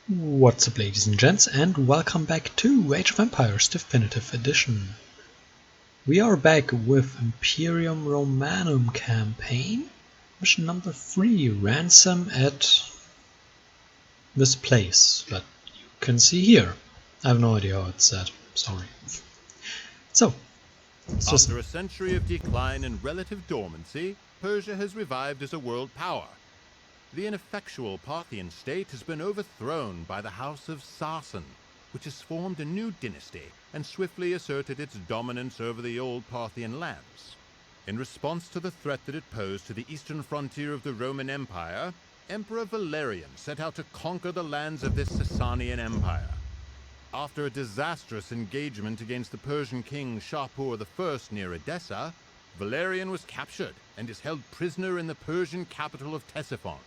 What's up, ladies and gents, and welcome back to Age of Empires Definitive Edition. We are back with Imperium Romanum campaign, mission number 3, Ransom at this place that you can see here. I have no idea how it's said, sorry. So, after a century of decline and relative dormancy, Persia has revived as a world power. The ineffectual Parthian state has been overthrown by the House of Sarsen, which has formed a new dynasty and swiftly asserted its dominance over the old Parthian lands. In response to the threat that it posed to the eastern frontier of the Roman Empire, Emperor Valerian set out to conquer the lands of this Sasanian Empire. After a disastrous engagement against the Persian king Shapur I near Edessa, Valerian was captured and is held prisoner in the Persian capital of Ctesiphon.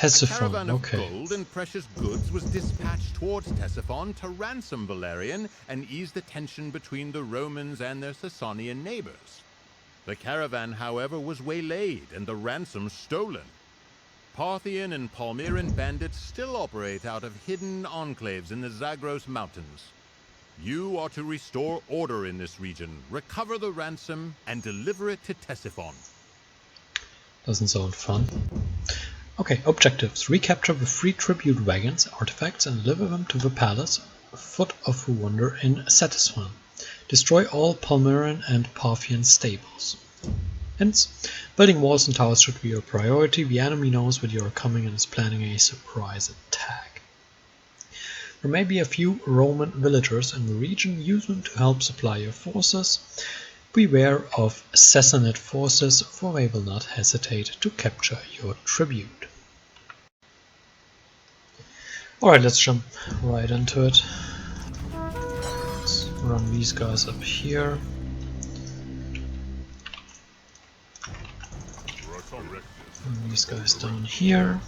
A caravan of gold and precious goods was dispatched towards Ctesiphon to ransom Valerian and ease the tension between the Romans and their Sasanian neighbors. The caravan, however, was waylaid and the ransom stolen. Parthian and Palmyran bandits still operate out of hidden enclaves in the Zagros Mountains. You are to restore order in this region, recover the ransom, and deliver it to Ctesiphon. Doesn't sound fun. Okay, objectives. Recapture the 3 tribute wagons, artifacts, and deliver them to the palace, Foot of Wonder in Ctesiphon. Destroy all Palmyran and Parthian stables. Hence, building walls and towers should be your priority. The enemy knows that you are coming and is planning a surprise attack. There may be a few Roman villagers in the region. Use them to help supply your forces. Beware of Sassanid forces, for they will not hesitate to capture your tribute. Alright, let's jump right into it. Let's run these guys up here. And these guys down here.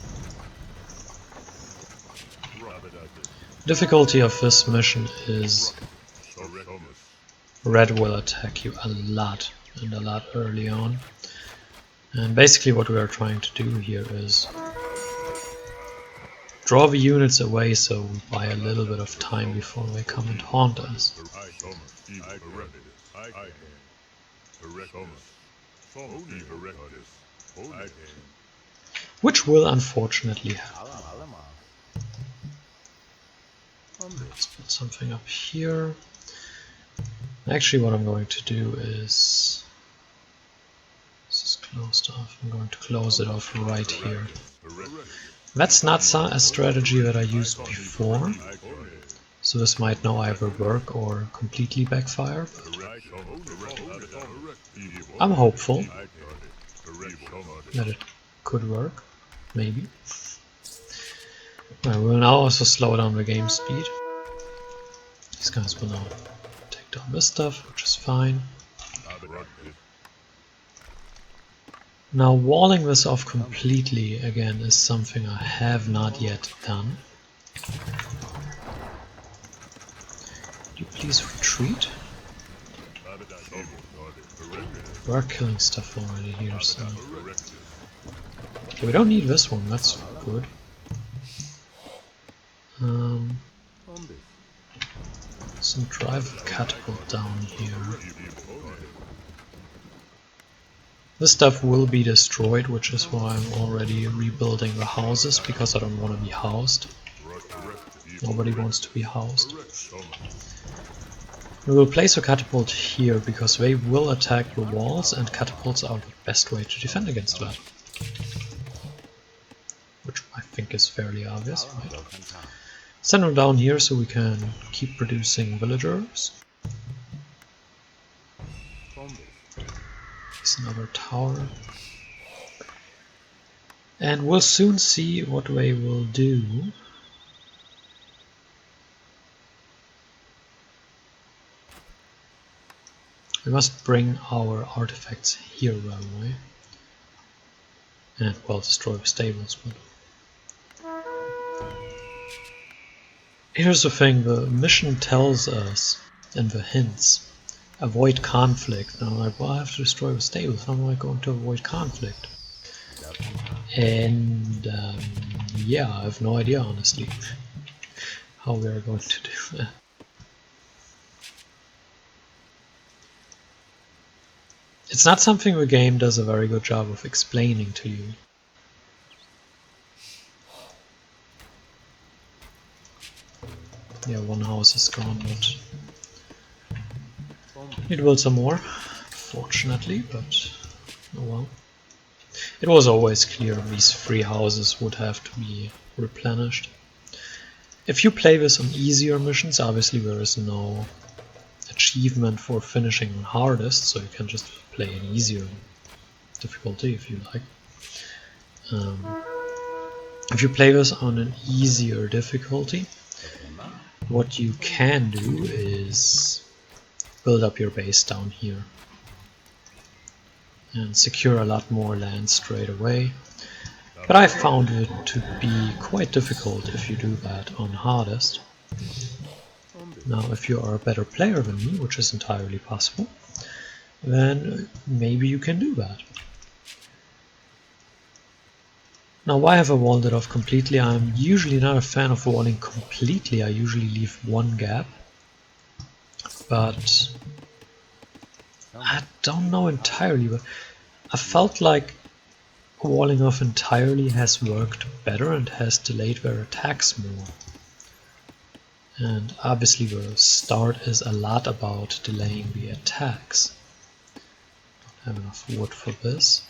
Difficulty of this mission is Red will attack you a lot and a lot early on. And basically what we are trying to do here is draw the units away so we buy a little bit of time before they come and haunt us. Which will unfortunately happen. Let's put something up here. Actually, what I'm going to do is, this is closed off, I'm going to close it off right here. That's not a strategy that I used before, so this might now either work or completely backfire, but I'm hopeful that it could work, maybe. I will now also slow down the game speed. These guys will now all this stuff, which is fine. Now walling this off completely again is something I have not yet done. Could you please retreat? We're killing stuff already here, so okay, we don't need this one, that's good. So drive a catapult down here. This stuff will be destroyed, which is why I'm already rebuilding the houses, because I don't want to be housed. Nobody wants to be housed. We will place a catapult here, because they will attack the walls, and catapults are the best way to defend against that. Which I think is fairly obvious, right? Send them down here so we can keep producing villagers. There's another tower. And we'll soon see what they will do. We must bring our artifacts here right away. And well, destroy the stables. But here's the thing, the mission tells us in the hints, avoid conflict. Now I'm like, well, I have to destroy the stables, how am I going to avoid conflict? And yeah, I have no idea, honestly. how we are going to do that. It's not something the game does a very good job of explaining to you. Yeah, one house is gone, but need to build some more, fortunately, but oh well. It was always clear these 3 houses would have to be replenished. If you play this on easier missions, obviously there is no achievement for finishing on hardest, so you can just play an easier difficulty if you like. If you play this on an easier difficulty, what you can do is build up your base down here and secure a lot more land straight away. But I found it to be quite difficult if you do that on hardest. Now, if you are a better player than me, which is entirely possible, then maybe you can do that. Now, why have I walled it off completely? I'm usually not a fan of walling completely. I usually leave one gap. But I don't know entirely. But I felt like walling off entirely has worked better and has delayed their attacks more. And obviously the start is a lot about delaying the attacks. Don't have enough wood for this.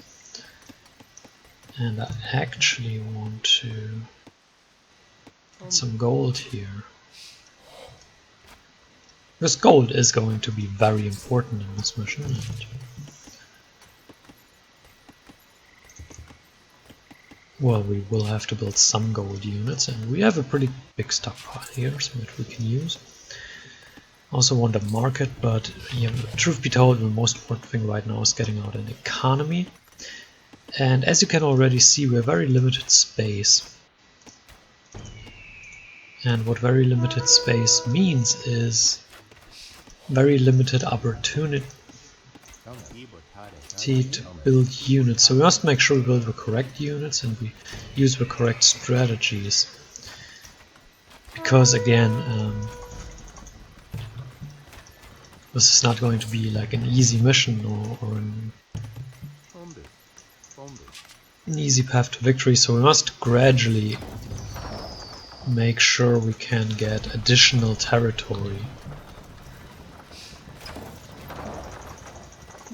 And I actually want to get some gold here. Because gold is going to be very important in this mission. And well, we will have to build some gold units, and we have a pretty big stockpile here, so that we can use. Also want a market, but yeah, truth be told, the most important thing right now is getting out an economy. And as you can already see, we have very limited space. And what very limited space means is very limited opportunity to build units. So we must make sure we build the correct units and we use the correct strategies. Because again, this is not going to be like an easy mission or an easy path to victory, so we must gradually make sure we can get additional territory.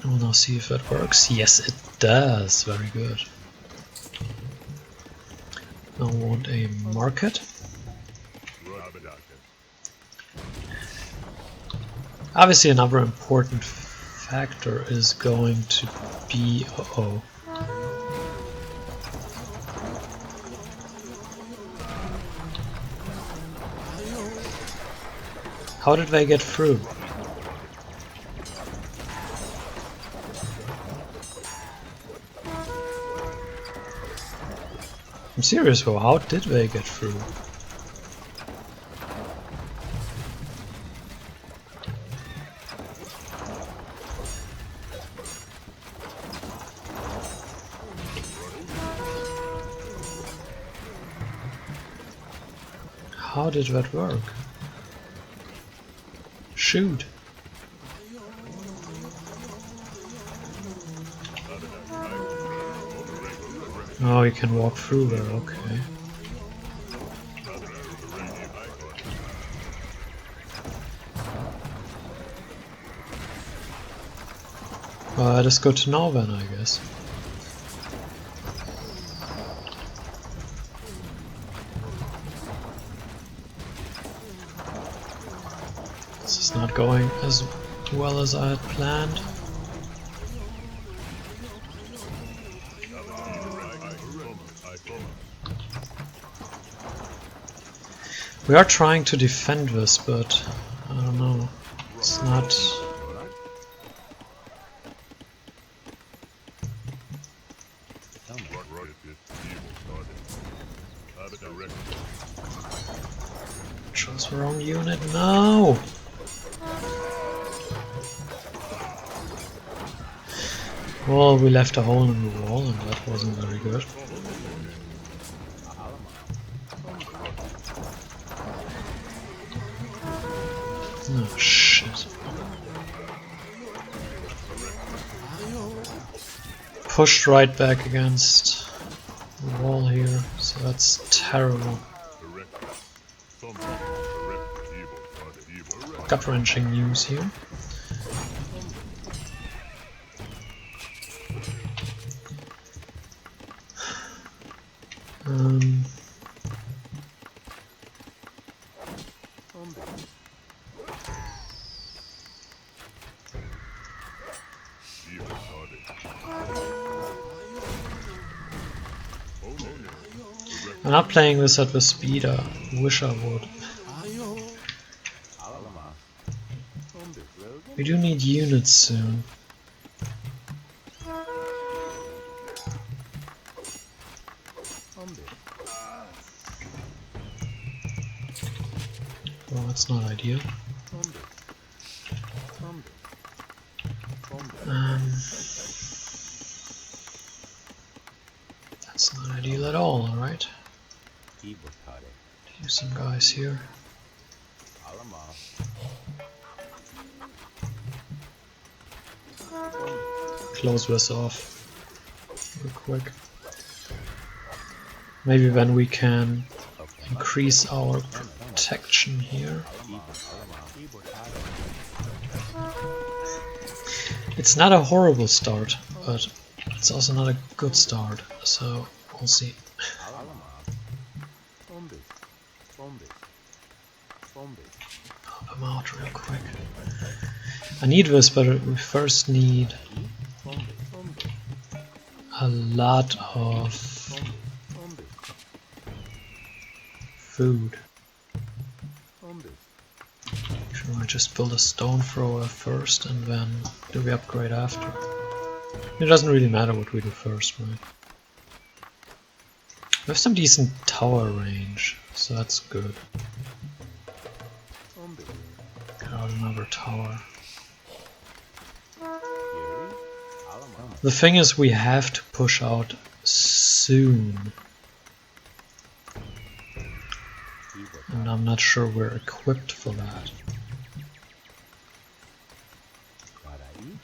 We'll now see if that works. Yes, it does. Very good. Now we want a market. Obviously another important factor is going to be... uh-oh. How did they get through? I'm serious though, how did they get through? How did that work? Shoot! Oh, you can walk through there, okay. Well, that is good to know then, I guess. This is not going as well as I had planned. We are trying to defend this, but I don't know. It's not... Chose the wrong unit. No! Well, we left a hole in the wall, and that wasn't very good. Oh shit. Pushed right back against the wall here, so that's terrible. Gut-wrenching news here. I'm not playing this at the speed I wish I would. We do need units soon. Well, that's not ideal. That's not ideal at all, alright? Use some guys here. Close this off real quick. Maybe then we can increase our protection here. It's not a horrible start, but it's also not a good start, so we'll see. Help him out real quick. I need this, but we first need a lot of food. Should I just build a stone thrower first and then do the upgrade after? It doesn't really matter what we do first, right? We have some decent tower range, so that's good. Get out another tower. The thing is, we have to push out soon. And I'm not sure we're equipped for that.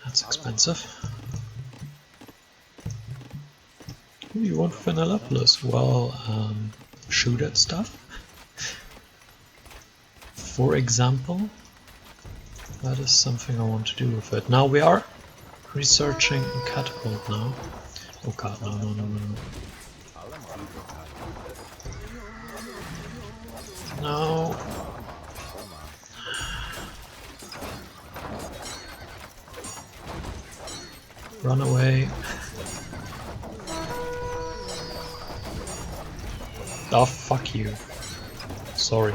That's expensive. Ooh, you want Vanillopoulos? Well, shoot at stuff. For example, that is something I want to do with it. Now we are researching a catapult now. Oh god, no, no, no, no, no. No. Run away. Oh, fuck you. Sorry.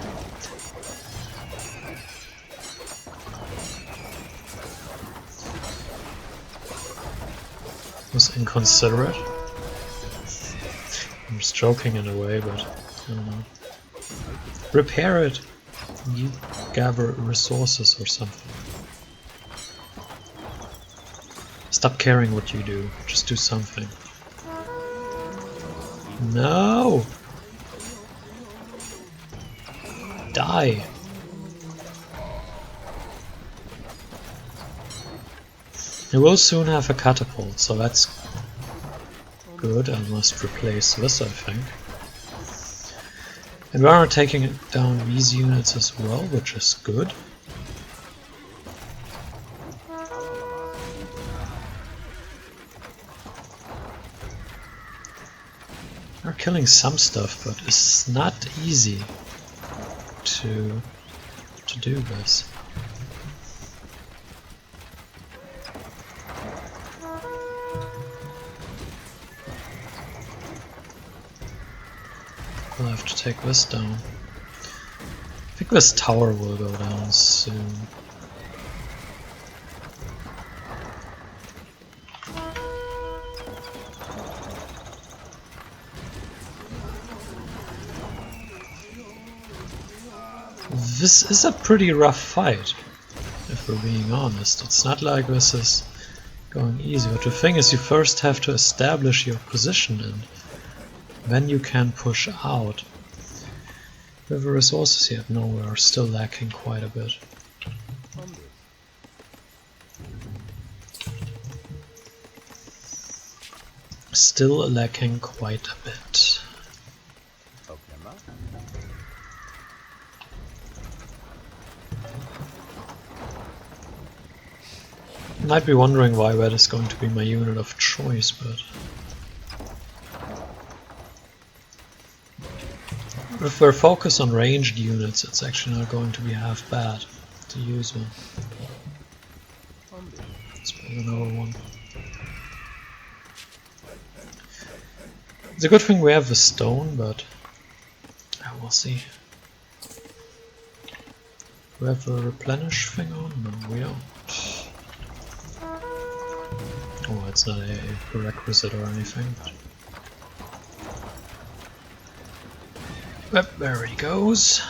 Was inconsiderate. I'm just joking in a way, but I don't know. Repair it! You gather resources or something. Stop caring what you do, just do something. No! Die! We will soon have a catapult, so that's good. I must replace this, I think. And we are taking down these units as well, which is good. We're killing some stuff, but it's not easy to do this. We'll have to take this down. I think this tower will go down soon. This is a pretty rough fight, if we're being honest. It's not like this is going easy, but the thing is, you first have to establish your position and then you can push out. We have the resources yet? No, we are still lacking quite a bit. still lacking quite a bit. You might be wondering why that is going to be my unit of choice, but if we're focused on ranged units, it's actually not going to be half bad to use one. Let's build another one. It's a good thing we have the stone, but we'll see. Do we have a replenish thing on? No, we don't. Oh, it's not a prerequisite or anything. But there he goes.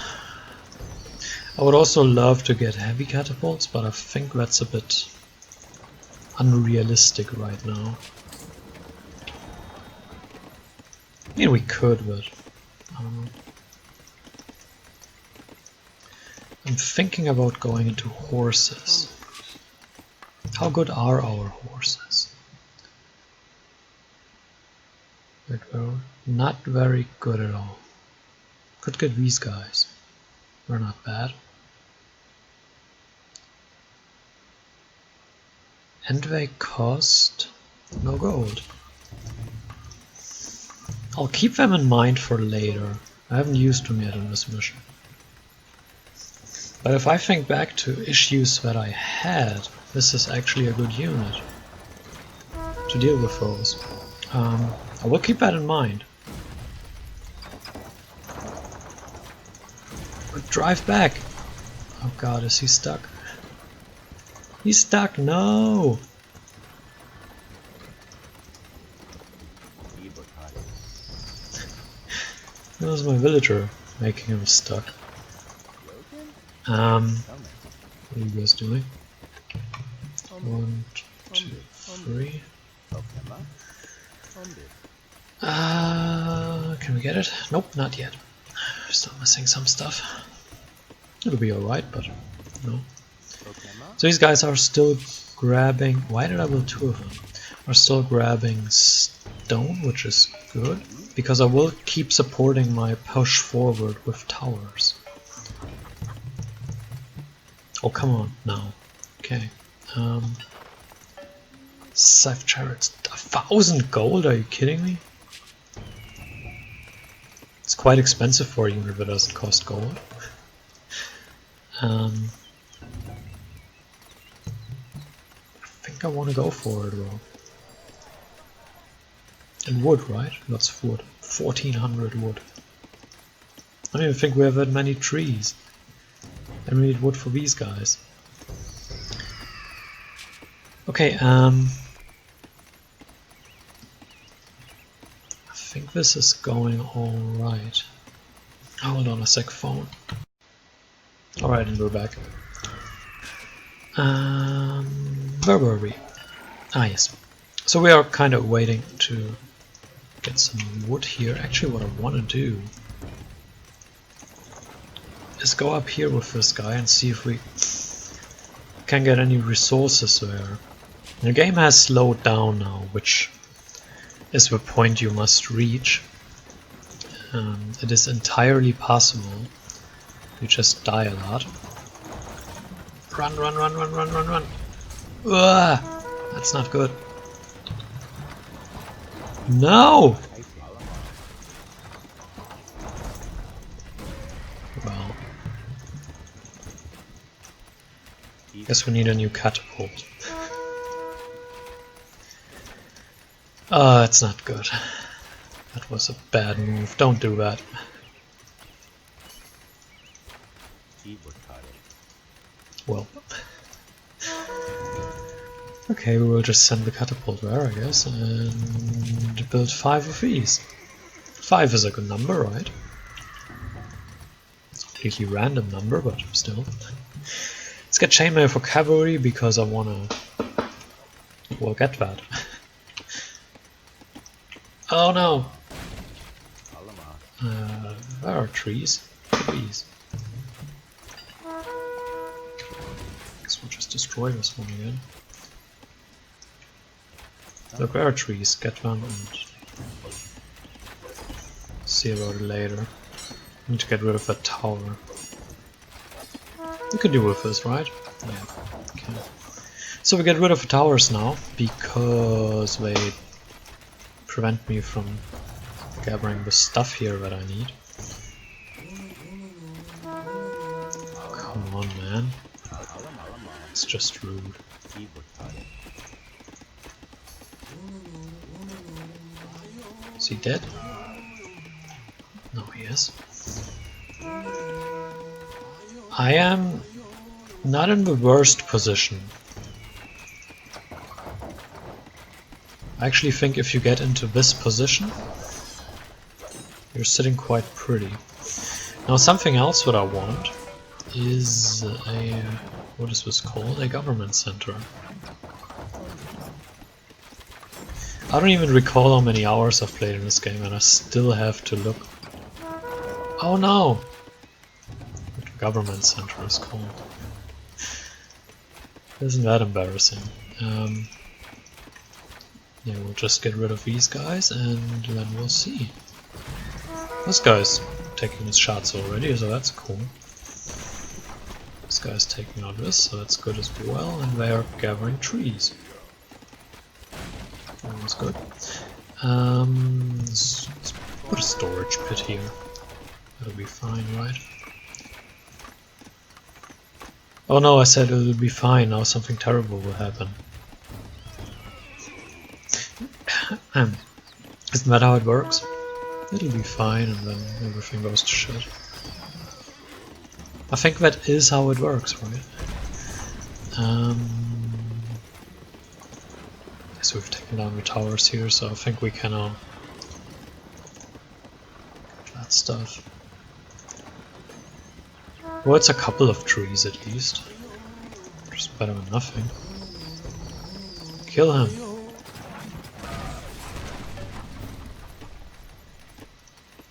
I would also love to get heavy catapults, but I think that's a bit unrealistic right now. I mean, we could, but I don't know. I'm thinking about going into horses. How good are our horses? Well, not very good at all. Could get these guys. They're not bad. And they cost no gold. I'll keep them in mind for later. I haven't used them yet in this mission. But if I think back to issues that I had, this is actually a good unit to deal with those. I will keep that in mind. But drive back! Oh god, is he stuck? He's stuck, no! That was my villager making him stuck. What are you guys doing? 1, 2, 3. Can we get it? Nope, not yet. Still missing some stuff. It'll be alright, but no. So these guys are still grabbing... Why did I build 2 of them? Are still grabbing stone, which is good, because I will keep supporting my push forward with towers. Oh, come on, now. Okay. Scythe chariots. 1,000 gold? Are you kidding me? It's quite expensive for a unit that doesn't cost gold. I think I want to go for it though. And wood, right? Lots of wood. 1,400 wood. I don't even think we have that many trees. And we need wood for these guys. Okay, I think this is going alright. Hold on a sec, phone. Alright, and we're back. Where were we? Ah, yes. So we are kind of waiting to get some wood here. Actually, what I want to do is go up here with this guy and see if we can get any resources there. The game has slowed down now, which is the point you must reach. It is entirely possible you just die a lot. Run, run, run, run, run, run, run! Ugh, that's not good. No! Well, guess we need a new catapult. It's not good. That was a bad move. Don't do that. Well. Okay, we will just send the catapult there, I guess, and build 5 of these. 5 is a good number, right? It's a completely random number, but still. Let's get chainmail for cavalry, because I wanna... We'll get that. Oh no! There are trees. Trees. Guess we'll just destroy this one again. Look, there are trees. Get them and see about it later. Need to get rid of that tower. You can deal with this, right? Yeah. Okay. So we get rid of the towers now because they prevent me from gathering the stuff here that I need. Oh, come on, man. It's just rude. Is he dead? No, he is. I am not in the worst position. I actually think if you get into this position, you're sitting quite pretty. Now something else that I want is a... what is this called? A government center. I don't even recall how many hours I've played in this game and I still have to look. Oh no! What the government center is called. Isn't that embarrassing? Yeah, we'll just get rid of these guys and then we'll see. This guy's taking his shots already, so that's cool. This guy's taking out this, so that's good as well, and they are gathering trees. That was good. Let's put a storage pit here. That'll be fine, right? Oh no, I said it'll be fine, now something terrible will happen. Isn't that how it works? It'll be fine and then everything goes to shit. I think that is how it works, right? So we've taken down the towers here, so I think we can get that stuff. Well, it's a couple of trees at least. Just better than nothing. Kill him!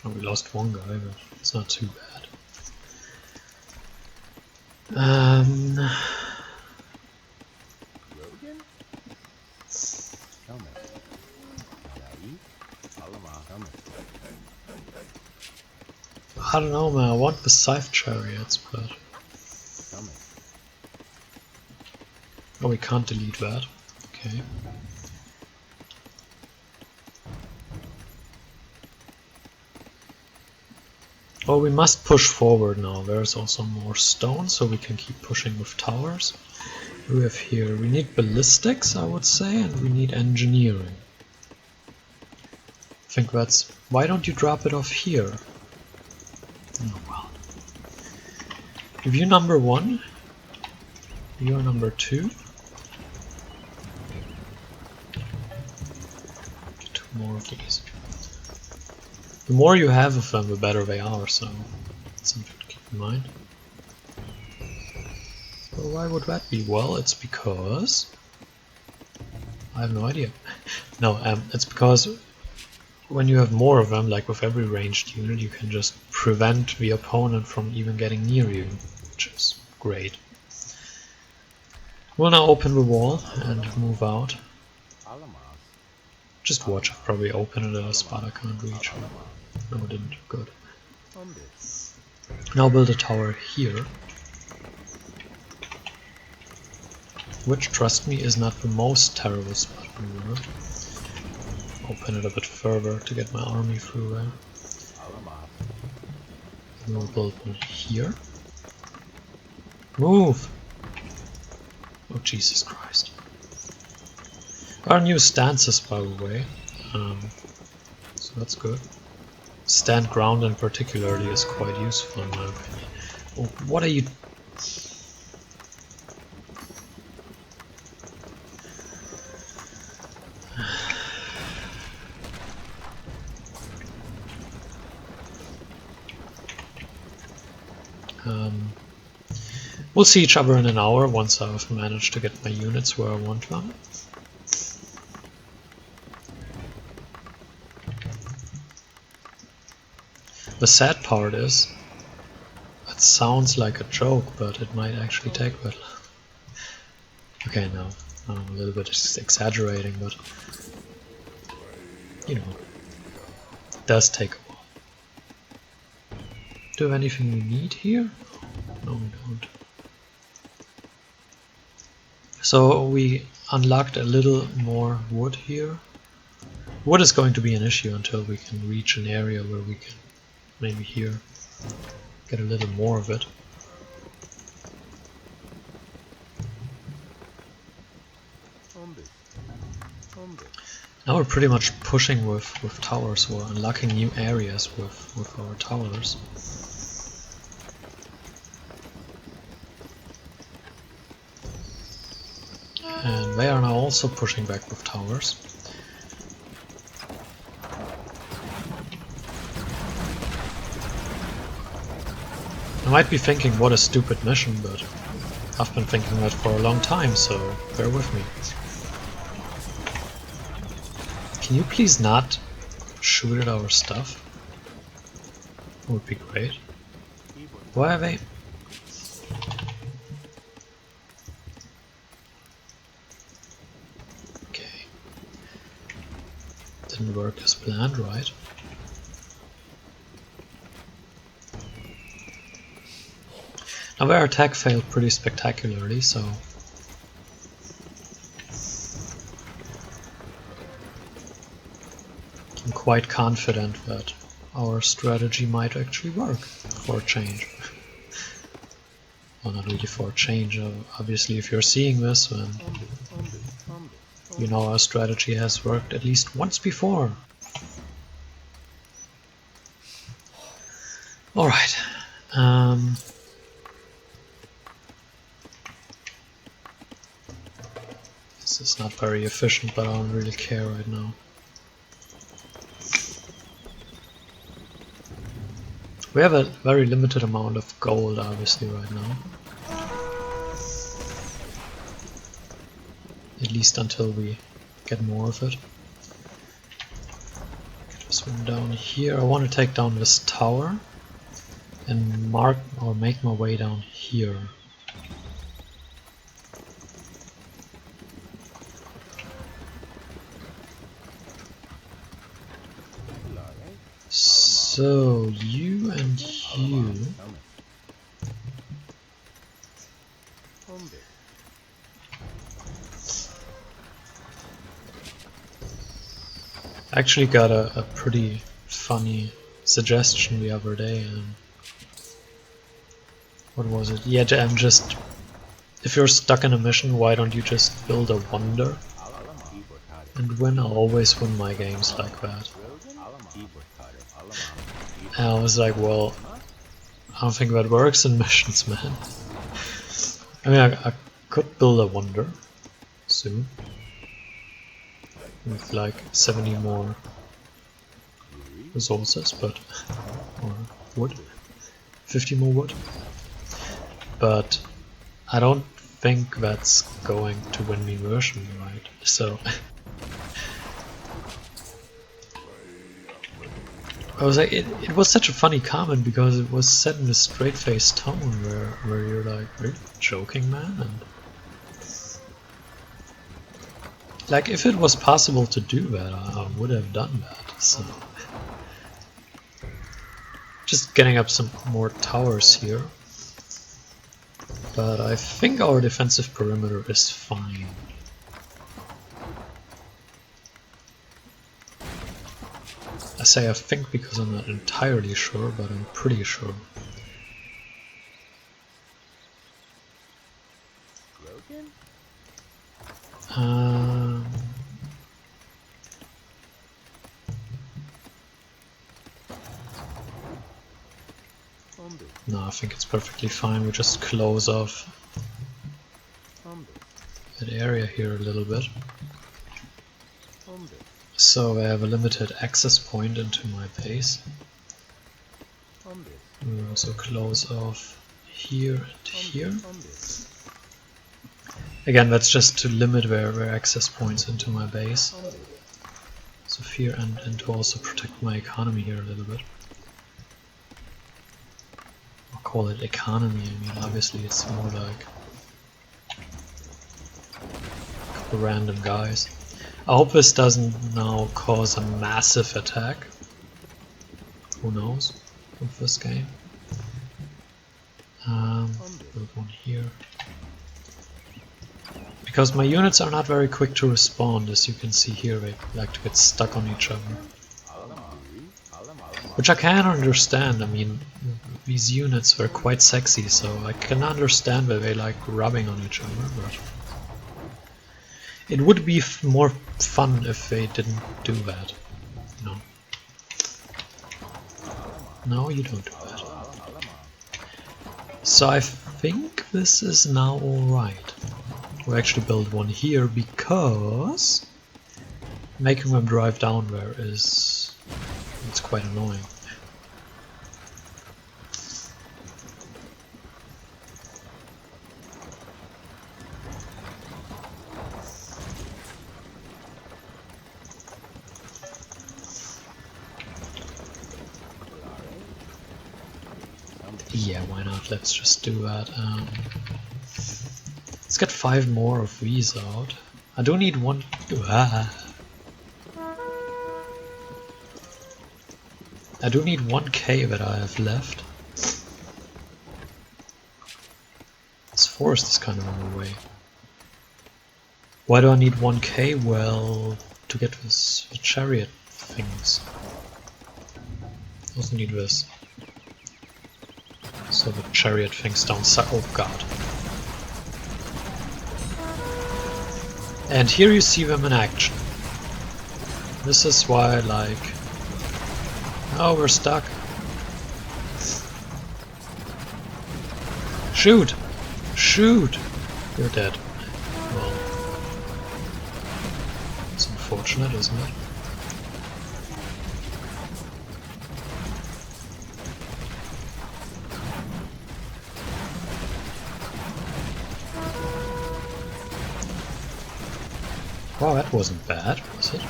Oh, we lost one guy, but it's not too bad. I don't know, man. I want the scythe chariots, but oh, we can't delete that. Okay. Oh, we must push forward now. There's also more stone, so we can keep pushing with towers. What do we have here? We need ballistics, I would say, and we need engineering. I think that's... Why don't you drop it off here? Oh well. If you're number 1, you're number 2. 2 more of these. The more you have of them, the better they are, so that's something to keep in mind. Well, why would that be? Well, it's because... I have no idea. No, it's because when you have more of them, like with every ranged unit, you can just prevent the opponent from even getting near you, which is great. We'll now open the wall and move out. Just watch, I'll probably open it at a spot I can't reach. No, it didn't. Good. Now build a tower here. Which, trust me, is not the most terrible spot in the world. Open it a bit further to get my army through there. We'll build one here. Move! Oh, Jesus Christ. Our new stances, by the way, so that's good. Stand ground in particularly is quite useful in my opinion. Oh, what are you... We'll see each other in an hour once I've managed to get my units where I want them. The sad part is, it sounds like a joke, but it might actually take that long. Okay, no, I'm a little bit exaggerating, but you know, it does take a while. Do we have anything we need here? No, we don't. So we unlocked a little more wood here. Wood is going to be an issue until we can reach an area where we can, maybe here, get a little more of it. Now we're pretty much pushing with towers. We're unlocking new areas with our towers. And they are now also pushing back with towers. I might be thinking what a stupid mission, but I've been thinking that for a long time, so bear with me. Can you please not shoot at our stuff? That would be great. Why are they? Okay. Didn't work as planned, right? Now their attack failed pretty spectacularly, so I'm quite confident that our strategy might actually work for a change. Well, not really for a change. Obviously, if you're seeing this, then you know our strategy has worked at least once before. Alright. This is not very efficient, but I don't really care right now. We have a very limited amount of gold, obviously, right now. At least until we get more of it. Get this one down here. I want to take down this tower and mark or make my way down here. So, you and you. I actually got a pretty funny suggestion the other day. What was it? Yeah, just if you're stuck in a mission, why don't you just build a wonder and win? I'll always win my games like that. And I was like, well, I don't think that works in missions, man. I mean, I could build a wonder soon with like 70 more resources, but or wood, 50 more wood. But I don't think that's going to win me version, right? So I was like, it was such a funny comment because it was said in a straight-faced tone where you're like, are you joking, man? And like, if it was possible to do that, I would have done that. So just getting up some more towers here. But I think our defensive perimeter is fine. I say I think because I'm not entirely sure, but I'm pretty sure. No, I think it's perfectly fine. We just close off that area here a little bit. So I have a limited access point into my base. We also close off here and here. Again, that's just to limit where access points into my base. So here and to also protect my economy here a little bit. I'll call it economy. I mean, obviously it's more like a couple random guys. I hope this doesn't now cause a massive attack. Who knows with this game. Build one here. Because my units are not very quick to respond, as you can see here, they like to get stuck on each other. Which I can understand, I mean, these units were quite sexy, so I can understand why they like rubbing on each other, but... It would be more fun if they didn't do that. No. No, you don't do that. So I think this is now alright. We'll actually build one here because making them drive down there is... it's quite annoying. Yeah, why not? Let's just do that. Let's get 5 more of these out. I do need one. I do need 1k that I have left. This forest is kind of on the way. Why do I need 1k? Well, to get this the chariot things. I also need this. So the chariot things down south. Oh god. And here you see them in action. This is why I like... Oh, we're stuck. Shoot! Shoot! You're dead. Well... It's unfortunate, isn't it? Wow, that wasn't bad, was it?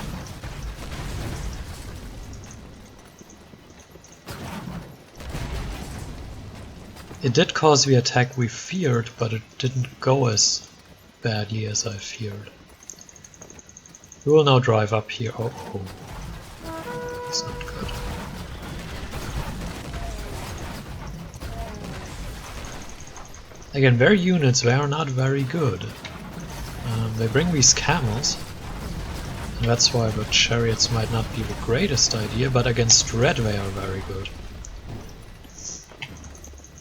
It did cause the attack we feared, but it didn't go as badly as I feared. We will now drive up here. Oh, that's not good. Again, their units, they are not very good. They bring these camels, and that's why the chariots might not be the greatest idea, but against red they are very good.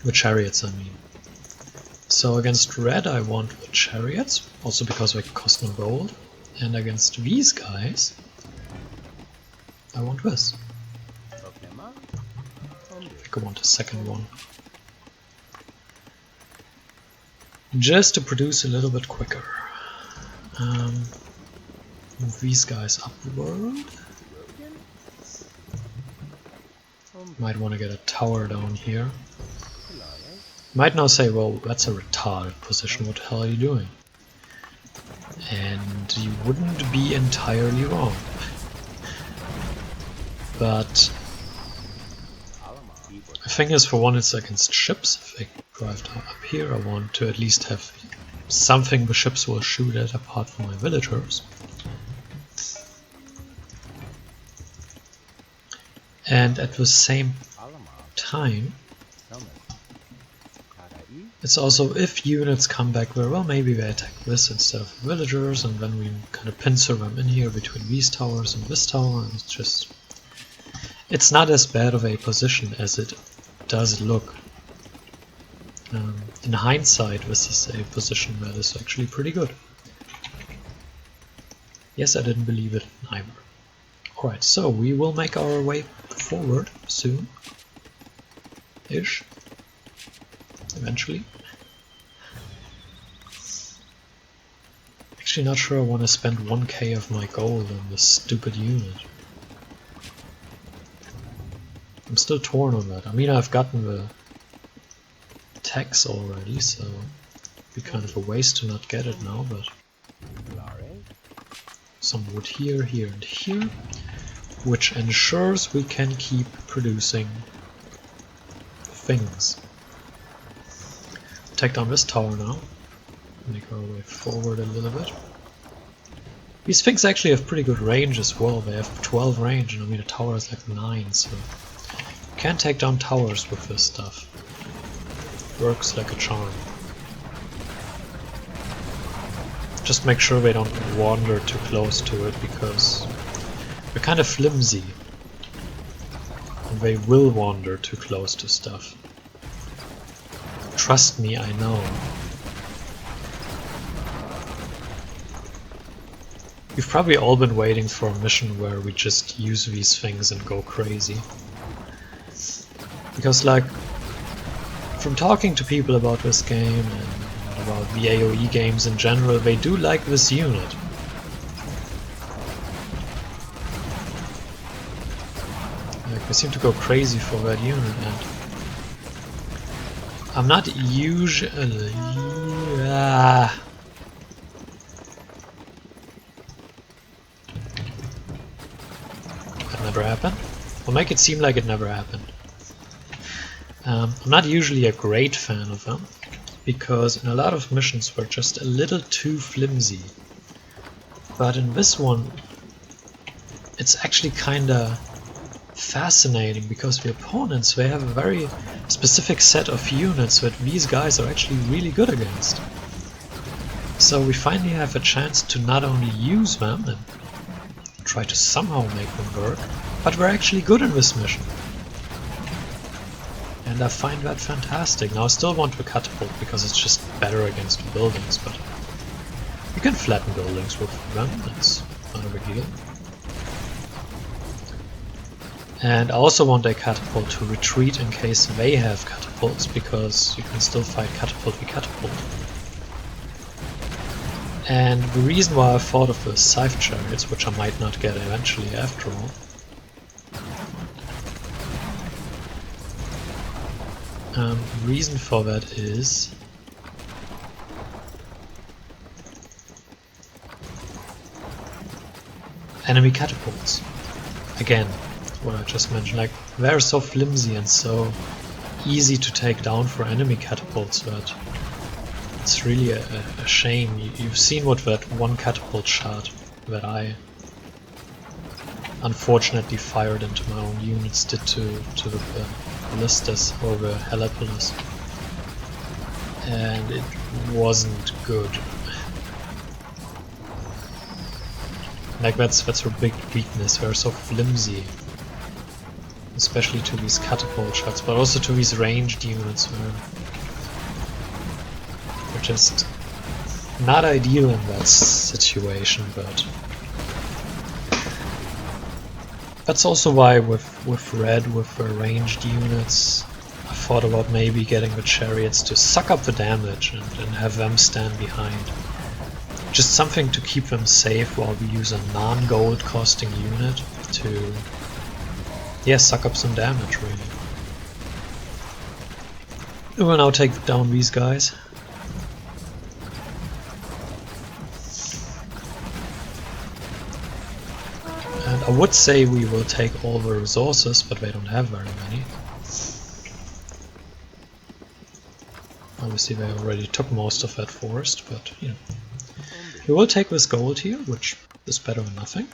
The chariots, I mean. So against red I want the chariots, also because they cost no gold, and against these guys I want this. I think I want a second one. Just to produce a little bit quicker. Move these guys upward. Might want to get a tower down here. Might now say, well, that's a retarded position, what the hell are you doing? And you wouldn't be entirely wrong. But the thing is, for one, it's against ships. If they drive down up here, I want to at least have something the ships will shoot at apart from my villagers. And at the same time, it's also if units come back where, well, maybe they attack this instead of villagers, and then we kind of pincer them in here between these towers and this tower, and it's just... It's not as bad of a position as it does look. In hindsight, this is a position that is actually pretty good. Yes, I didn't believe it either. Alright, so we will make our way forward soon. Ish. Eventually. Actually not sure I want to spend 1k of my gold on this stupid unit. I'm still torn on that. I mean, I've gotten the tax already, so it'd be kind of a waste to not get it now, but some wood here, here and here, which ensures we can keep producing things. Take down this tower now, make our way forward a little bit. These things actually have pretty good range as well. They have 12 range, and I mean a tower is like 9, so you can take down towers with this stuff. works like a charm. Just make sure they don't wander too close to it, because they're kind of flimsy. And they will wander too close to stuff. Trust me, I know. You've probably all been waiting for a mission where we just use these things and go crazy. Because, like, from talking to people about this game and about the AoE games in general, they do like this unit. Like, they seem to go crazy for that unit, and I'm not usually... That never happened. We'll make it seem like it never happened. I'm not usually a great fan of them, because in a lot of missions we're just a little too flimsy. But in this one, it's actually kinda fascinating, because the opponents, they have a very specific set of units that these guys are actually really good against. So we finally have a chance to not only use them and try to somehow make them work, but we're actually good in this mission. And I find that fantastic. Now I still want the catapult because it's just better against buildings, but you can flatten buildings with them, that's not a big deal. And I also want a catapult to retreat in case they have catapults, because you can still fight catapult with catapult. And the reason why I thought of the scythe chariots, which I might not get eventually after all, the reason for that is enemy catapults. Again, what I just mentioned, like, they're so flimsy and so easy to take down for enemy catapults that it's really a shame. You've seen what that one catapult shot that I unfortunately fired into my own units did to the ballistas, or the helepolis, and it wasn't good. Like, that's her big weakness, they're so flimsy. Especially to these catapult shots, but also to these ranged units where they're just not ideal in that situation, but that's also why with red, with the ranged units, I thought about maybe getting the chariots to suck up the damage and have them stand behind. Just something to keep them safe while we use a non-gold costing unit to, yeah, suck up some damage, really. We will now take down these guys. And I would say we will take all the resources, but they don't have very many. Obviously they already took most of that forest, but, you know. We will take this gold here, which is better than nothing.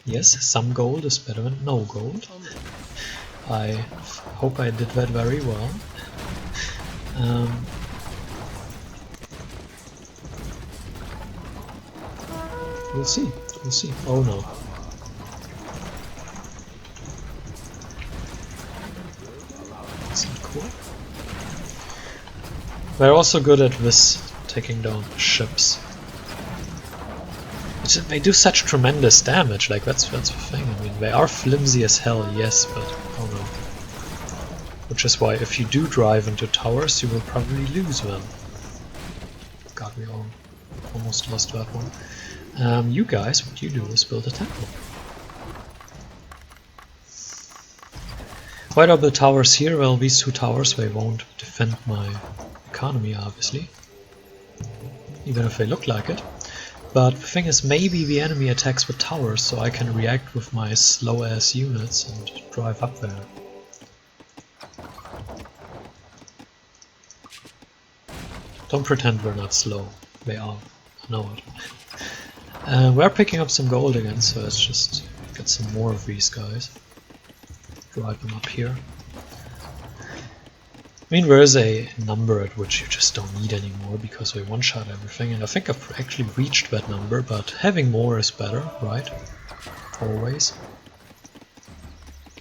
Yes, some gold is better than no gold. I hope I did that very well. We'll see, we'll see. Oh no. That's not cool. They're also good at this, taking down ships. They do such tremendous damage, like that's the thing. I mean, they are flimsy as hell, yes, but oh no. Which is why if you do drive into towers, you will probably lose them. God, we almost lost that one. You guys, what you do is build a temple. Why do I build towers here? Well, these two towers, they won't defend my economy, obviously. Even if they look like it. But the thing is, maybe the enemy attacks with towers, so I can react with my slow-ass units and drive up there. Don't pretend we're not slow. They are. I know it. We're picking up some gold again, so let's just get some more of these guys. Drive them up here. I mean, there is a number at which you just don't need anymore because we one-shot everything, and I think I've actually reached that number, but having more is better, right? Always.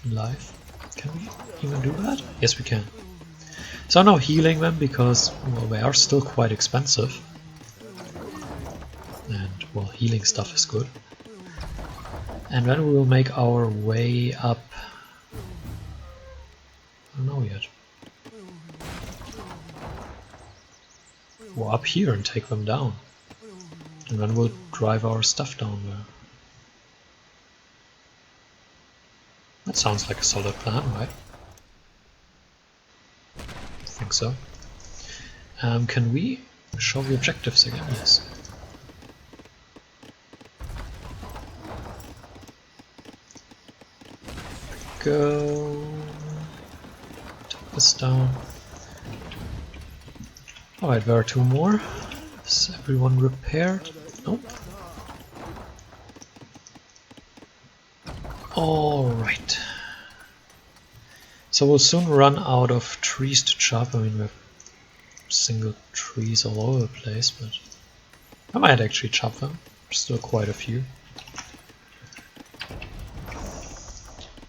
In life. Can we even do that? Yes, we can. So I'm now healing them because, well, they are still quite expensive. And, well, healing stuff is good. And then we will make our way up. I don't know yet. Or up here and take them down. And then we'll drive our stuff down there. That sounds like a solid plan, right? I think so. Can we show the objectives again? Yes. Go. Take this down. Alright, there are two more. Is everyone repaired? Nope. Alright. So we'll soon run out of trees to chop. I mean, we have single trees all over the place, but I might actually chop them. There's still quite a few.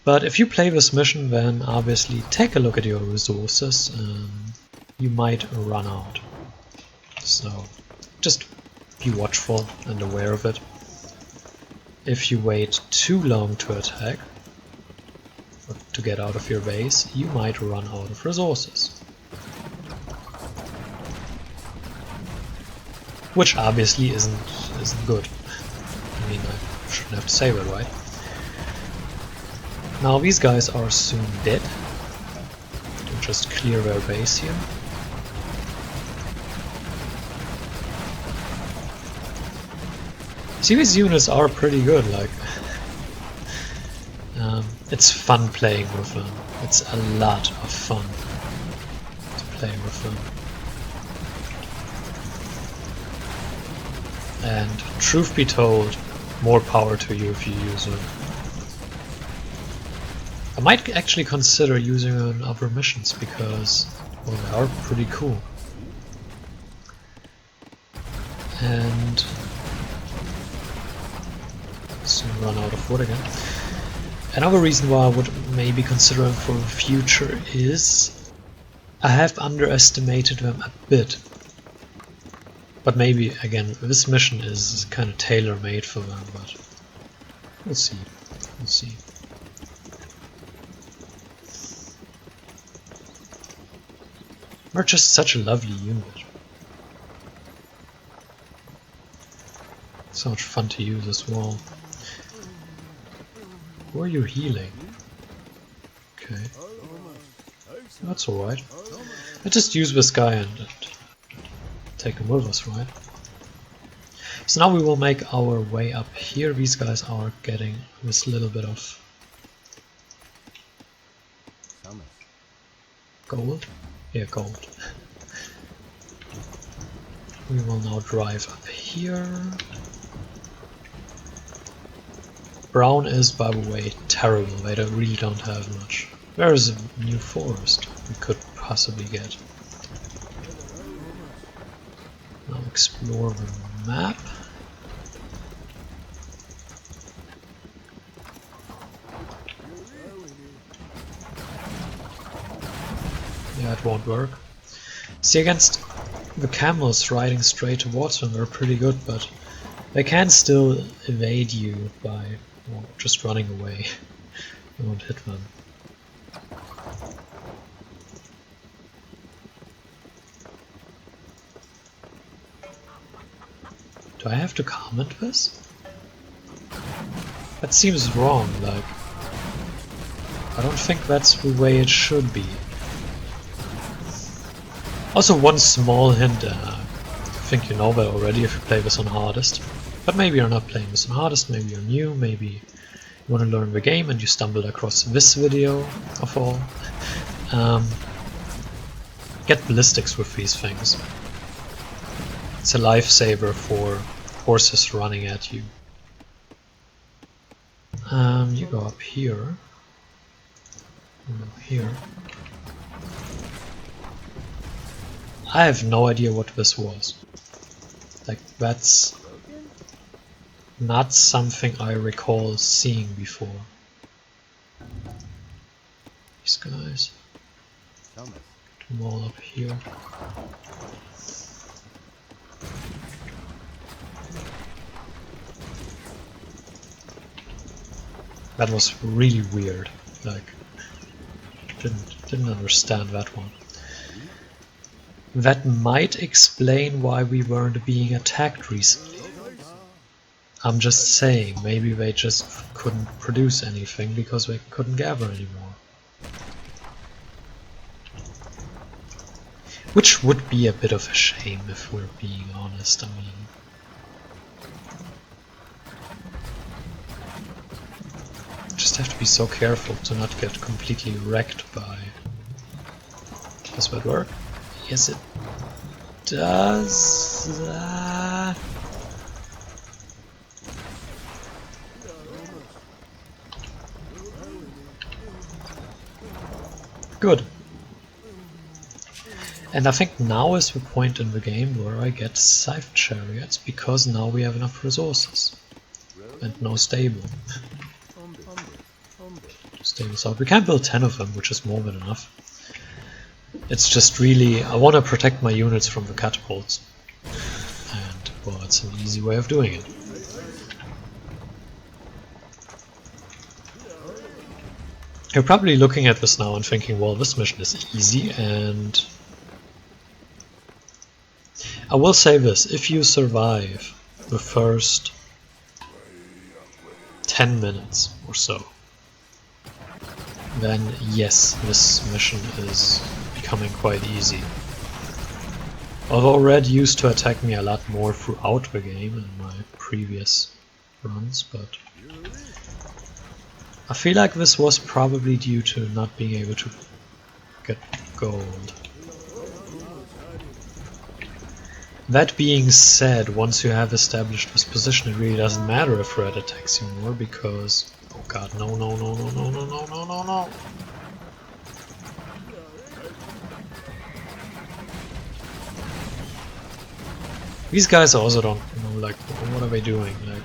But if you play this mission, then obviously take a look at your resources. You might run out. So just be watchful and aware of it. If you wait too long to attack, or to get out of your base, you might run out of resources. Which obviously isn't good. I mean, I shouldn't have to say that, right? Now these guys are soon dead. To just clear their base here. See, these units are pretty good, like... it's fun playing with them. It's a lot of fun to play with them. And truth be told, more power to you if you use them. I might actually consider using them in other missions because, well, they are pretty cool. And soon run out of wood again. Another reason why I would maybe consider them for the future is I have underestimated them a bit. But maybe, again, this mission is kind of tailor-made for them, but we'll see. We'll see. They're just such a lovely unit. So much fun to use as well. Who are you healing? Okay. That's alright. I just use this guy and take him with us, right? So now we will make our way up here. These guys are getting this little bit of gold. Yeah, gold. We will now drive up here. Brown is, by the way, terrible. They really don't have much. Where is a new forest we could possibly get? Now explore the map. Yeah, it won't work. See, against the camels riding straight towards them, they're pretty good, but they can still evade you by just running away. You won't hit them. Do I have to comment this? That seems wrong, like... I don't think that's the way it should be. Also, one small hint, I think you know that already if you play this on hardest. But maybe you're not playing this on hardest, maybe you're new, maybe you want to learn the game and you stumbled across this video of all. Get ballistics with these things. It's a lifesaver for horses running at you. You go up here. You go here. I have no idea what this was. Like, that's not something I recall seeing before. These guys. Get them all up here. That was really weird. Like, didn't understand that one. That might explain why we weren't being attacked recently. I'm just saying, maybe they just couldn't produce anything because they couldn't gather anymore. Which would be a bit of a shame if we're being honest, I mean. Just have to be so careful to not get completely wrecked by... Does that work? Yes it does. Good. And I think now is the point in the game where I get Scythe Chariots, because now we have enough resources. And no stable. Stables out. We can build 10 of them, which is more than enough. It's just really, I want to protect my units from the catapults. And, well, it's an easy way of doing it. You're probably looking at this now and thinking, well, this mission is easy, and... I will say this, if you survive the first 10 minutes or so, then yes, this mission is becoming quite easy. Although Red used to attack me a lot more throughout the game in my previous runs, but I feel like this was probably due to not being able to get gold. That being said, once you have established this position, it really doesn't matter if Red attacks you more, because... Oh god, no, no, no, no, no, no, no, no, no, no! These guys also don't know, like, what are they doing? Like...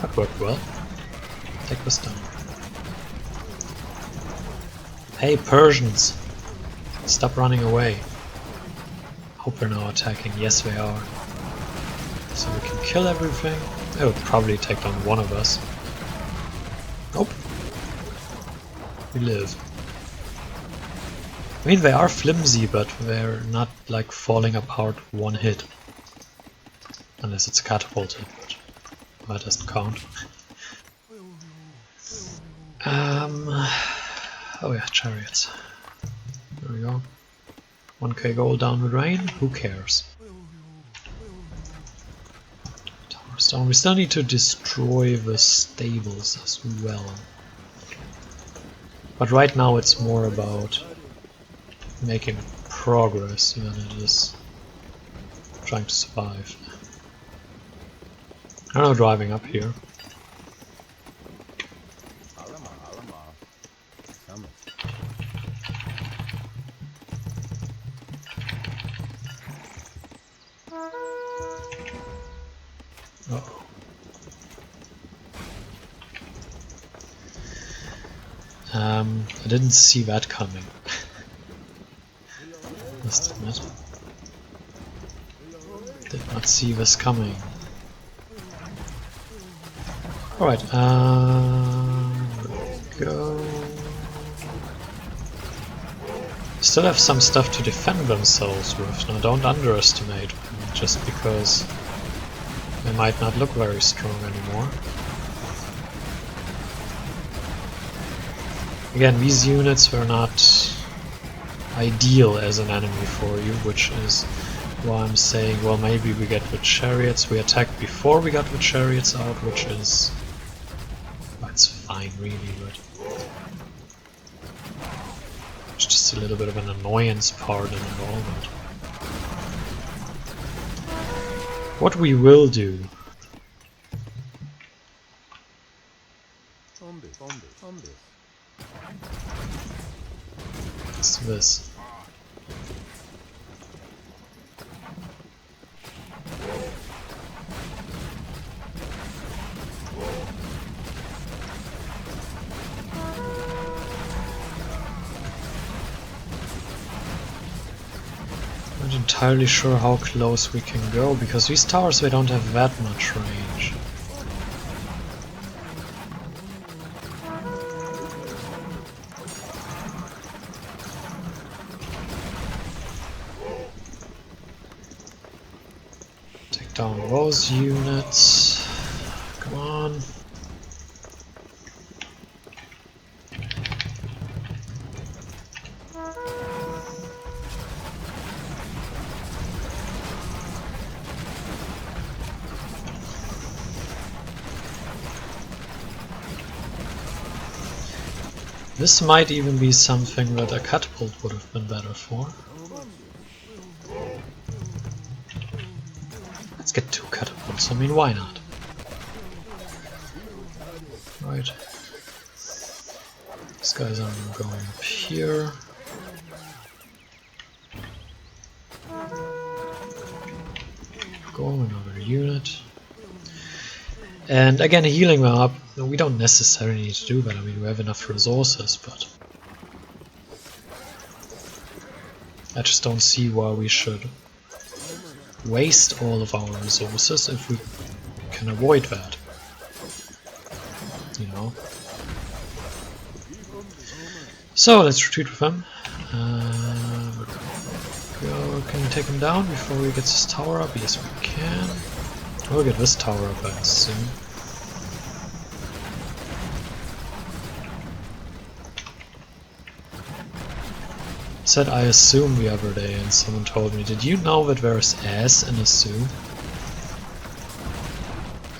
That worked well. Take this down. Hey, Persians! Stop running away. Hope they're now attacking. Yes, they are. So we can kill everything. It would probably take down one of us. Nope. We live. I mean, they are flimsy, but they're not like falling apart one hit. Unless it's a catapult hit, but that doesn't count. Oh yeah, chariots. There we go. 1k gold down the drain, who cares? Tower stone. We still need to destroy the stables as well. But right now it's more about making progress than it is trying to survive. I'm not driving up here. Uh-oh. I didn't see that coming. Must admit. Did not see this coming. Alright, there we go. Still have some stuff to defend themselves with. Now don't underestimate them, just because they might not look very strong anymore. Again, these units were not ideal as an enemy for you, which is why I'm saying, well, maybe we get the chariots. We attacked before we got the chariots out, which is... That's fine, really, but... It's just a little bit of an annoyance part in it all, but... What we will do this. Not entirely sure how close we can go, because these towers, they don't have that much range. Take down those units. Come on. This might even be something that a catapult would have been better for. Let's get 2 catapults, I mean, why not? Right. These guys are going up here. Go, another unit. And again, healing them up, we don't necessarily need to do that, I mean we have enough resources, but I just don't see why we should waste all of our resources if we can avoid that, you know. So let's retreat with them. Can we take him down before he gets his tower up? Yes, we can. We'll get this tower up, I assume. Said I assume the other day, and someone told me, did you know that there's S in assume?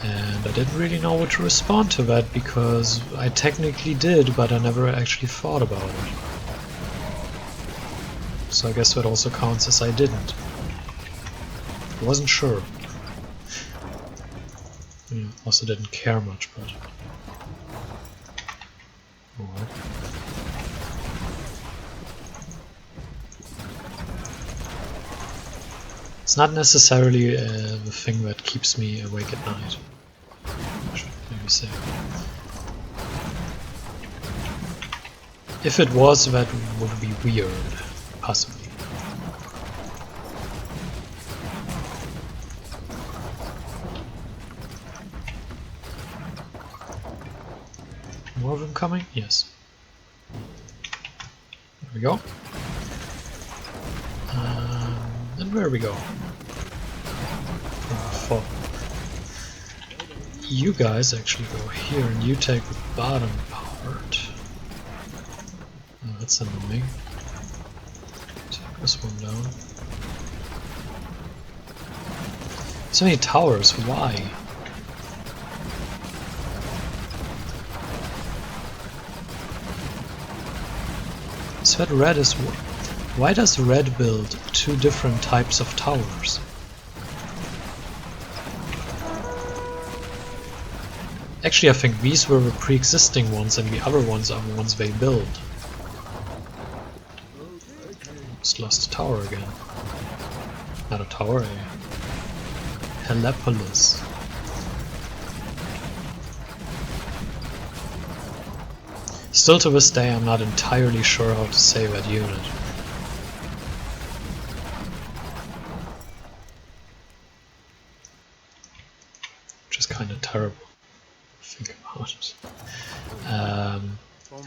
And I didn't really know what to respond to that, because I technically did, but I never actually thought about it. So I guess that also counts as I didn't. I wasn't sure. Also didn't care much, but... oh well. It's not necessarily the thing that keeps me awake at night, I should maybe say. If it was, that would be weird, possibly. More of them coming? Yes. There we go. And where we go? Oh, you guys actually go here and you take the bottom part. Oh, that's annoying. Take this one down. So many towers, why? So that red is... why does red build 2 different types of towers? Actually, I think these were the pre-existing ones and the other ones are the ones they build. Just lost a tower again. Not a tower, a Helepolis. Still to this day I'm not entirely sure how to say that unit. Which is kind of terrible. Think about it.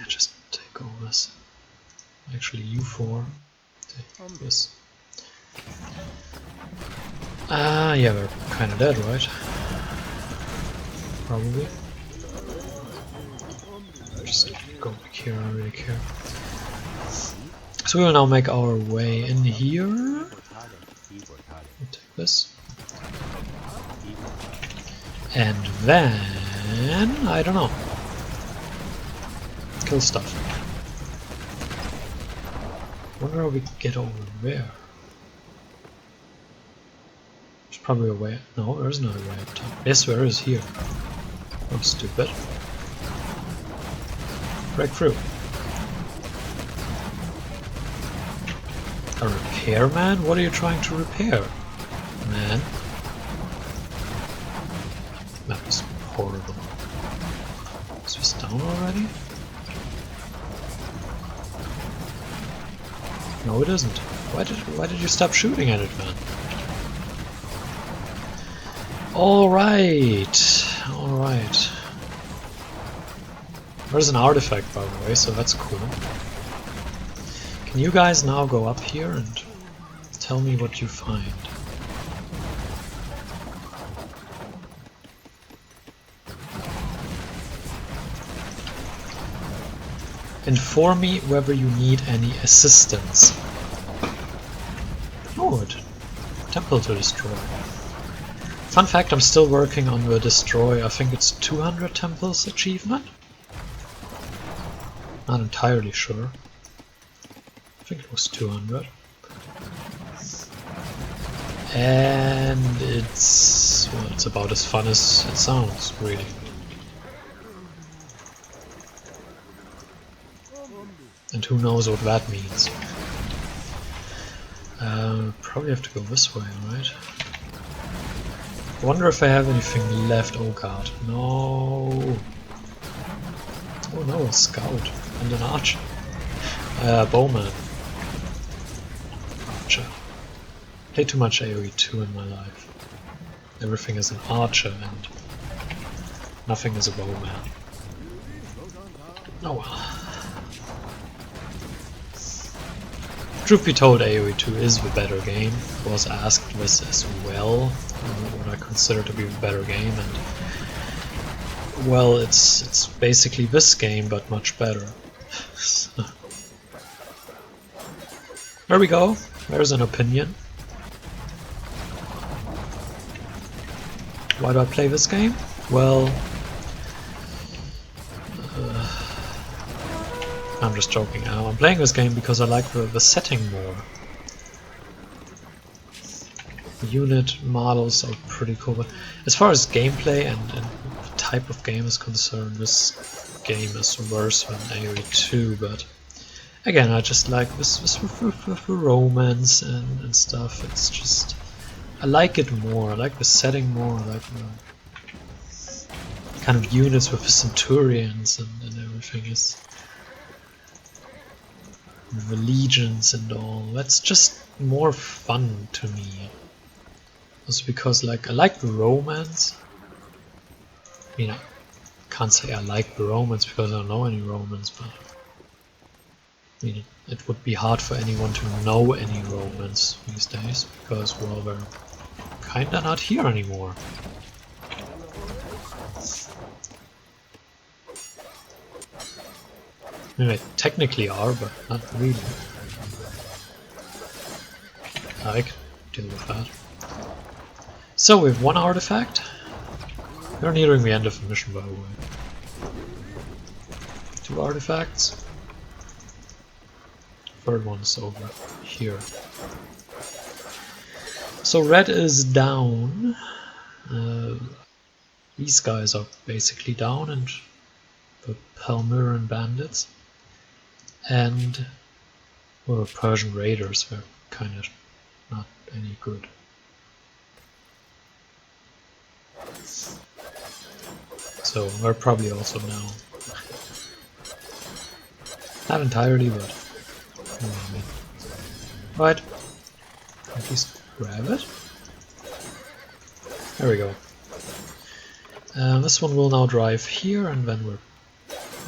Just take all this. Actually, U4. Take this. Yeah, we're kind of dead, right? Probably. Just go back here, I don't really care. So we will now make our way in here. We'll take this. And then, I don't know. Kill stuff. Wonder how we get over there. There's probably a way. No, there's no way up top. Yes, there is here. I'm stupid. Break through. A repairman? What are you trying to repair, man? That was horrible. Is this down already? No, it isn't. Why did you stop shooting at it, man? Alright. Alright. There's an artifact, by the way, so that's cool. Can you guys now go up here and tell me what you find? Inform me whether you need any assistance. Oh, it. Temple to destroy. Fun fact, I'm still working on the destroy, I think it's 200 temples achievement? Not entirely sure. I think it was 200. And it's, well, it's about as fun as it sounds, really. And who knows what that means. Probably have to go this way, right? I wonder if I have anything left. Oh god, no! Oh no, a scout and an archer. Bowman. Archer. Played too much AoE 2 in my life. Everything is an archer and nothing is a bowman. Oh well. Truth be told, AoE 2 is the better game. I was asked this as well, what I consider to be the better game, and well, it's basically this game, but much better. So. There we go, there's an opinion. Why do I play this game? Well, I'm just joking. I'm playing this game because I like the setting more. The unit models are pretty cool, but as far as gameplay and the type of game is concerned, this game is worse than AoE 2, but again, I just like this romance and stuff. It's just, I like it more, I like the setting more, I like the kind of units with the centurions and everything is. The legions and all, that's just more fun to me. Also because like I like the romance. I mean, I can't say I like the romance because I don't know any romance, but I mean it would be hard for anyone to know any romance these days because well, we're kinda not here anymore. I mean, they technically are, but not really. I can deal with that. So we have one artifact. We're nearing the end of the mission, by the way. 2 artifacts. Third one's over here. So red is down. These guys are basically down, and the Palmyran bandits. And well, the Persian raiders were kind of not any good. So we're probably also now not entirely, but you know what I mean. Right, at least grab it. There we go. This one will now drive here, and then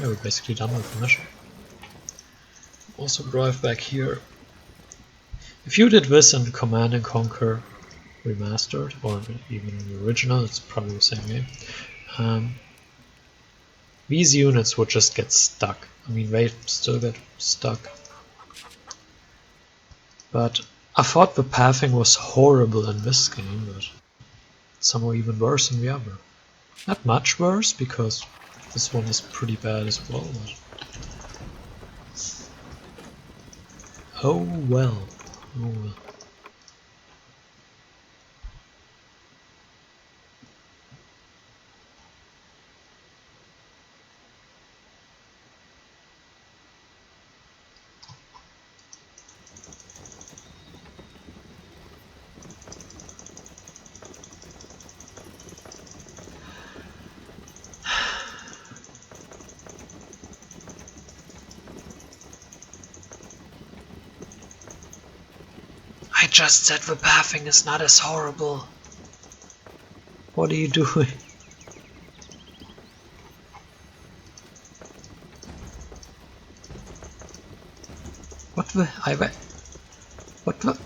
we're basically done with the mission. Also drive back here. If you did this in Command and Conquer Remastered, or even in the original, it's probably the same game. These units would just get stuck. I mean, they still get stuck. But I thought the pathing was horrible in this game, but somehow even worse in the other. Not much worse, because this one is pretty bad as well, but oh well. Oh well. just said the pathing is not as horrible. What are you doing? What the? What the?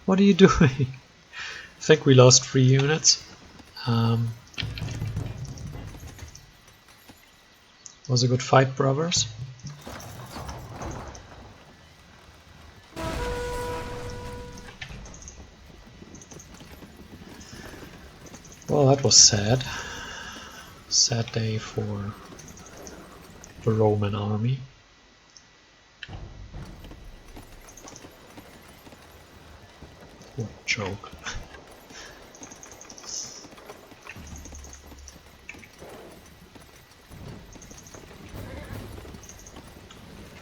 What are you doing? I think we lost 3 units. Was a good fight, brothers. Well, that was sad. Sad day for the Roman army. What a joke.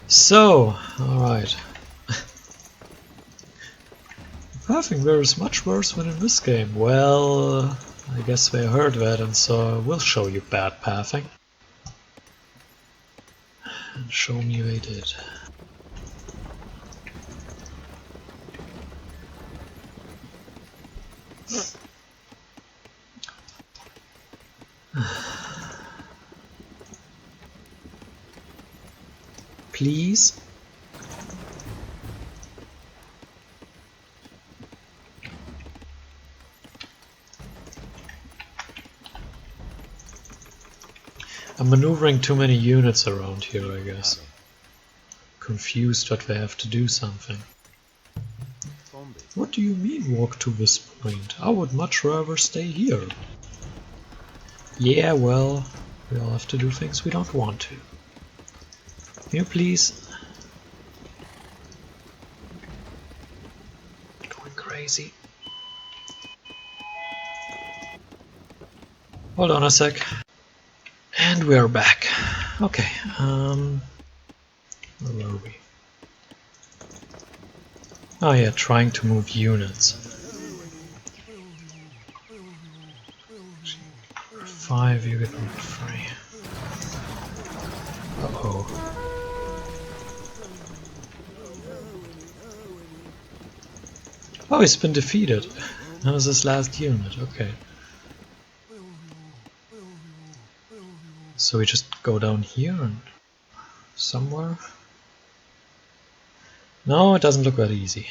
So, alright. Pathing there is much worse than in this game. Well, I guess they heard that, and so we'll show you bad pathing. And show me they did. Please? I'm maneuvering too many units around here, I guess. Confused that they have to do something. What do you mean walk to this point? I would much rather stay here. Yeah, well, we all have to do things we don't want to. Can you please? Going crazy. Hold on a sec. And we're back. Okay, where were we? Oh yeah, trying to move units. 5, you get moved 3. Uh-oh. Oh, he's been defeated. That was his last unit, okay. So we just go down here and somewhere? No, it doesn't look that easy.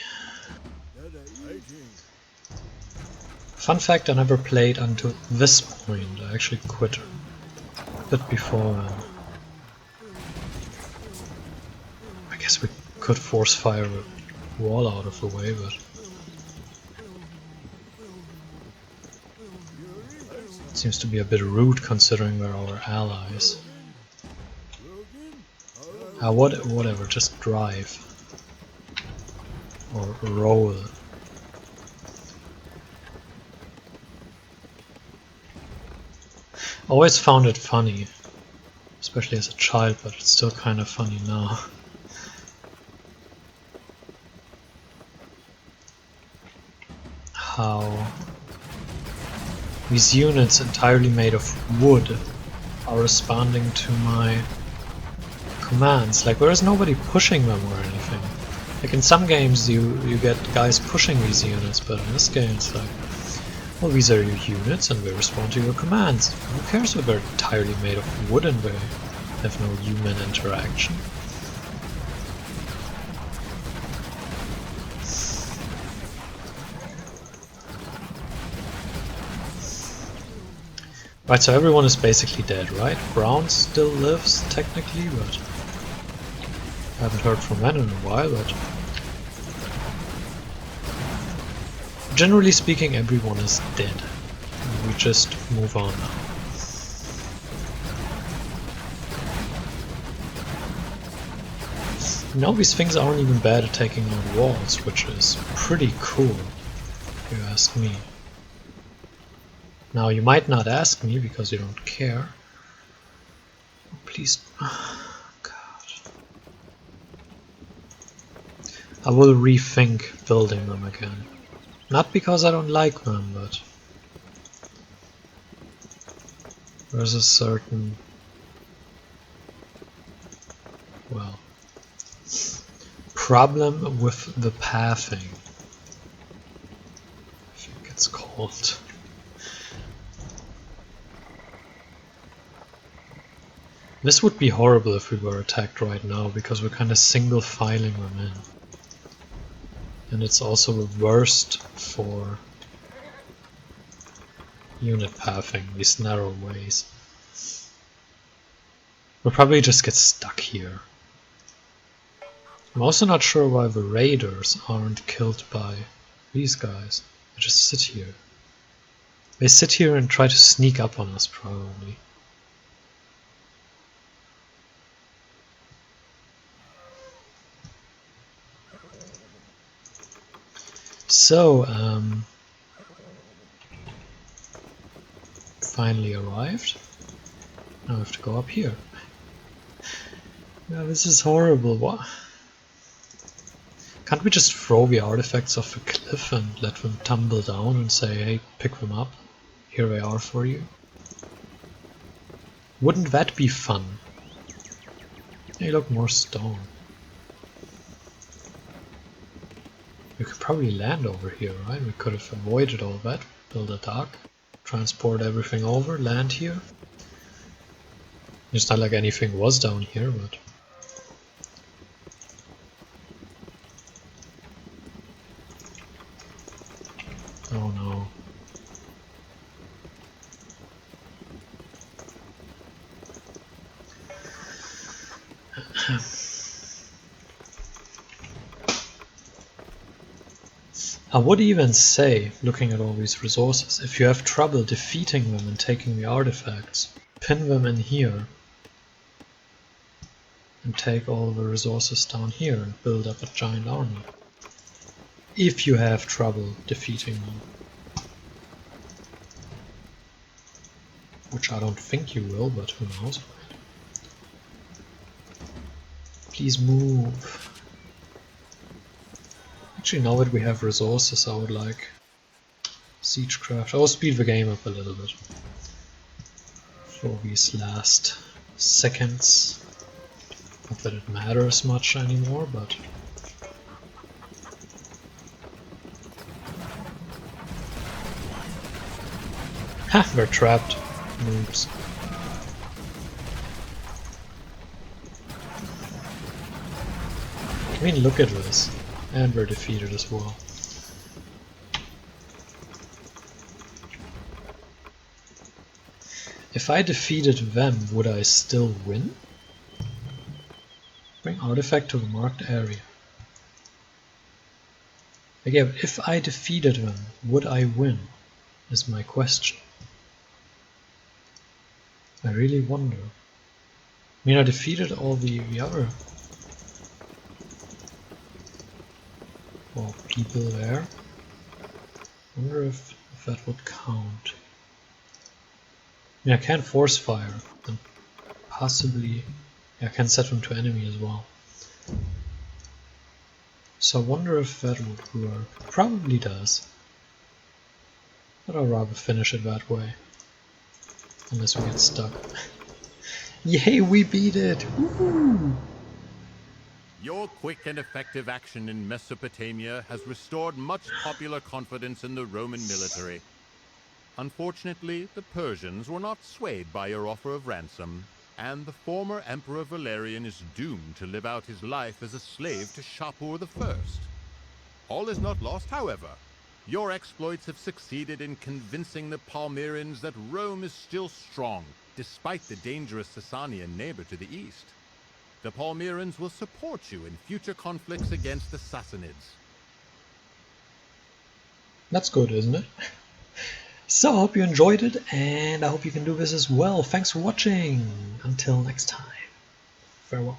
Fun fact, I never played until this point. I actually quit a bit before. I guess we could force fire a wall out of the way, but it seems to be a bit rude considering we're our allies. Whatever, just drive. Or roll. Always found it funny, especially as a child, but it's still kind of funny now. How these units entirely made of wood are responding to my commands. Like, there is nobody pushing them or anything. Like in some games you get guys pushing these units, but in this game it's like, well, these are your units and they respond to your commands. Who cares if they're entirely made of wood and they have no human interaction? Right, so everyone is basically dead, right? Brown still lives, technically, but I haven't heard from them in a while, but generally speaking, everyone is dead. We just move on now. Now these things aren't even bad at taking on walls, which is pretty cool, if you ask me. Now you might not ask me because you don't care. Oh, please. Oh, God. I will rethink building them again. Not because I don't like them, but there's a certain, well, problem with the pathing, I think it's called. This would be horrible if we were attacked right now, because we're kind of single filing them in. And it's also the worst for unit pathing, these narrow ways. We'll probably just get stuck here. I'm also not sure why the raiders aren't killed by these guys. They just sit here. They sit here and try to sneak up on us, probably. So, finally arrived. Now I have to go up here. Yeah, this is horrible. What? Can't we just throw the artifacts off the cliff and let them tumble down and say, hey, pick them up? Here they are for you. Wouldn't that be fun? Hey, look, more stone. We could probably land over here, right? We could have avoided all that. Build a dock, transport everything over, land here. It's not like anything was down here, but... oh no. I would even say, looking at all these resources, if you have trouble defeating them and taking the artifacts, pin them in here and take all the resources down here and build up a giant army. If you have trouble defeating them. Which I don't think you will, but who knows. Please move. Actually, now that we have resources, I would like siegecraft. I'll speed the game up a little bit for these last seconds. Not that it matters much anymore, but ha! We're trapped. Noobs. I mean, look at this. And we're defeated as well. If I defeated them, would I still win? Bring artifact to the marked area. Again, if I defeated them, would I win? Is my question. I really wonder. I mean, I defeated all the other people there. I wonder if that would count. I mean, I can force fire and possibly I can set them to enemy as well. So I wonder if that would work. Probably does. But I'd rather finish it that way. Unless we get stuck. Yay, we beat it! Woohoo! Your quick and effective action in Mesopotamia has restored much popular confidence in the Roman military. Unfortunately, the Persians were not swayed by your offer of ransom, and the former Emperor Valerian is doomed to live out his life as a slave to Shapur I. All is not lost, however. Your exploits have succeeded in convincing the Palmyrans that Rome is still strong, despite the dangerous Sasanian neighbor to the east. The Palmyrans will support you in future conflicts against the Sassanids. That's good, isn't it? So I hope you enjoyed it, and I hope you can do this as well. Thanks for watching. Until next time. Farewell.